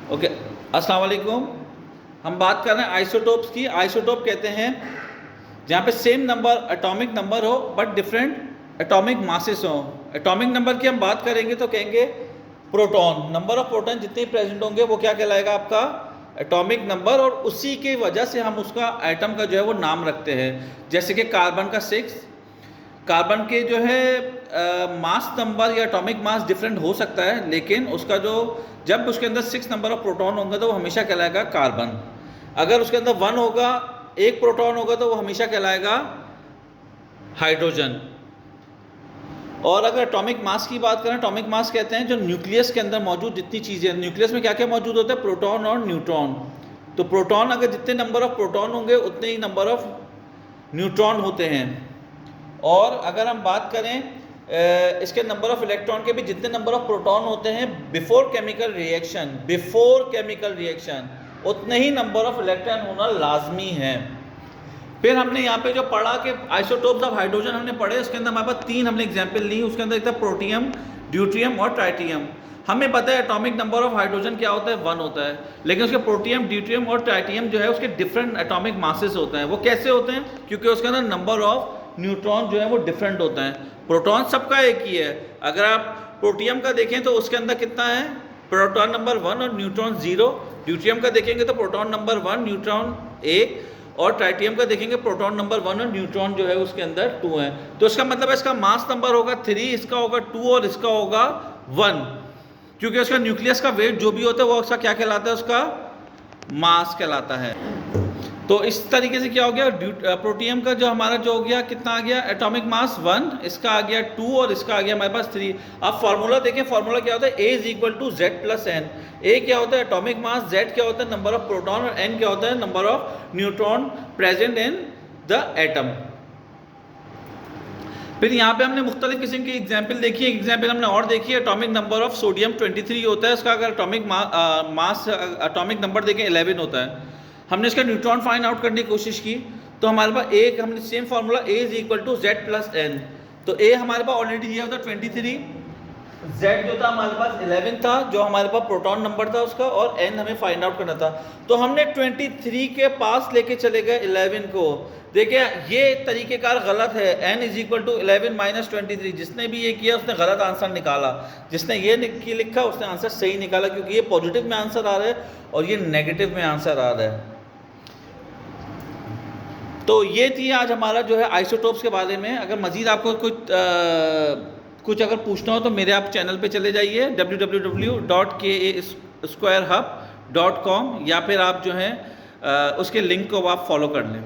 Okay, अस्सलाम वालेकुम। हम बात कर रहे हैं आइसोटोप्स की। आइसोटोप कहते हैं जहाँ पे सेम नंबर एटॉमिक नंबर हो बट डिफरेंट एटॉमिक मासेस हो। एटॉमिक नंबर की हम बात करेंगे तो कहेंगे प्रोटॉन, नंबर ऑफ प्रोटॉन जितने प्रेजेंट होंगे वो क्या कहलाएगा, आपका एटॉमिक नंबर। और उसी की वजह से हम उसका एटम का जो है वो नाम रखते हैं। जैसे कि कार्बन का 6, कार्बन के जो है मास नंबर या एटॉमिक मास डिफरेंट हो सकता है, लेकिन उसका जो जब उसके अंदर 6 नंबर ऑफ प्रोटॉन होंगे तो वो हमेशा कहलाएगा कार्बन। अगर उसके अंदर 1 होगा, एक प्रोटॉन होगा, तो वो हमेशा कहलाएगा हाइड्रोजन। और अगर एटॉमिक मास की बात करें, एटॉमिक मास कहते हैं जो न्यूक्लियस के अंदर मौजूद जितनी चीज़ें, न्यूक्लियस में क्या क्या मौजूद होता है, प्रोटॉन और न्यूट्रॉन। तो प्रोटॉन, अगर जितने नंबर ऑफ प्रोटॉन होंगे उतने ही नंबर ऑफ न्यूट्रॉन होते हैं। और अगर हम बात करें इसके नंबर ऑफ इलेक्ट्रॉन के भी, जितने नंबर ऑफ प्रोटॉन होते हैं बिफोर केमिकल रिएक्शन, उतने ही नंबर ऑफ इलेक्ट्रॉन होना लाजमी है। फिर हमने यहाँ पे जो पढ़ा कि आइसोटोप्स ऑफ हाइड्रोजन हमने पढ़े, उसके अंदर हमारे पास 3 हमने एग्जाम्पल ली। उसके अंदर एक था प्रोटियम, ड्यूट्रियम और ट्राइटियम। हमें पता है एटॉमिक नंबर ऑफ हाइड्रोजन क्या होता है, 1 होता है, लेकिन उसके प्रोटियम, ड्यूट्रियम और ट्राइटियम जो है उसके डिफरेंट एटॉमिक मासेस होते हैं। वो कैसे होते हैं? क्योंकि उसके अंदर नंबर ऑफ न्यूट्रॉन जो है वो डिफरेंट होता है। प्रोटॉन सबका एक ही है। अगर आप प्रोटियम का देखें तो उसके अंदर कितना है, प्रोटॉन नंबर 1 और न्यूट्रॉन 0। ड्यूट्रियम का देखेंगे तो प्रोटॉन नंबर 1, न्यूट्रॉन 1। और ट्राइटियम का देखेंगे प्रोटॉन नंबर 1 और न्यूट्रॉन जो है उसके अंदर 2 है। तो इसका मतलब है इसका मास नंबर होगा 3, इसका होगा 2 और इसका होगा 1, क्योंकि उसका न्यूक्लियस का वेट जो भी होता है वो उसका क्या कहलाता है, उसका मास कहलाता है। तो इस तरीके से क्या हो गया, प्रोटियम का जो हमारा जो हो गया, कितना आ गया एटॉमिक मास 1, इसका आ गया 2 और इसका आ गया हमारे पास 3। अब फार्मूला देखें, फार्मूला क्या होता है, A = Z+N। A क्या होता है एटॉमिक मास, Z क्या होता है नंबर ऑफ प्रोटॉन और N क्या होता है number of neutron present in the atom. फिर यहाँ पे हमने मुख्तलिफ किस्म की एग्जाम्पल देखी है। एग्जाम्पल हमने और देखी है, एटॉमिक नंबर ऑफ सोडियम 23 होता है, उसका अगर एटॉमिक मास एटॉमिक नंबर देखें 11 होता है। हमने इसका न्यूट्रॉन फाइंड आउट करने की कोशिश की तो हमारे पास एक, हमने सेम फार्मूला A = Z+N। तो A हमारे पास ऑलरेडी दिया होता 23, Z जो था हमारे पास 11 था, जो हमारे पास प्रोटॉन नंबर था उसका, और N हमें फाइंड आउट करना था। तो हमने 23 के पास लेके चले गए 11 को। देखिए ये तरीक़ेकार गलत है। N = 11 - 23। जिसने भी ये किया उसने गलत आंसर निकाला, जिसने ये लिखा उसने आंसर सही निकाला, क्योंकि ये पॉजिटिव में आंसर आ रहा है और ये नेगेटिव में आंसर आ रहा है। तो ये थी आज हमारा जो है आइसोटोप्स के बारे में। अगर मज़ीद आपको कुछ अगर पूछना हो तो मेरे आप चैनल पे चले जाइए www.kasquarehub.com, या फिर आप जो है उसके लिंक को आप फॉलो कर लें।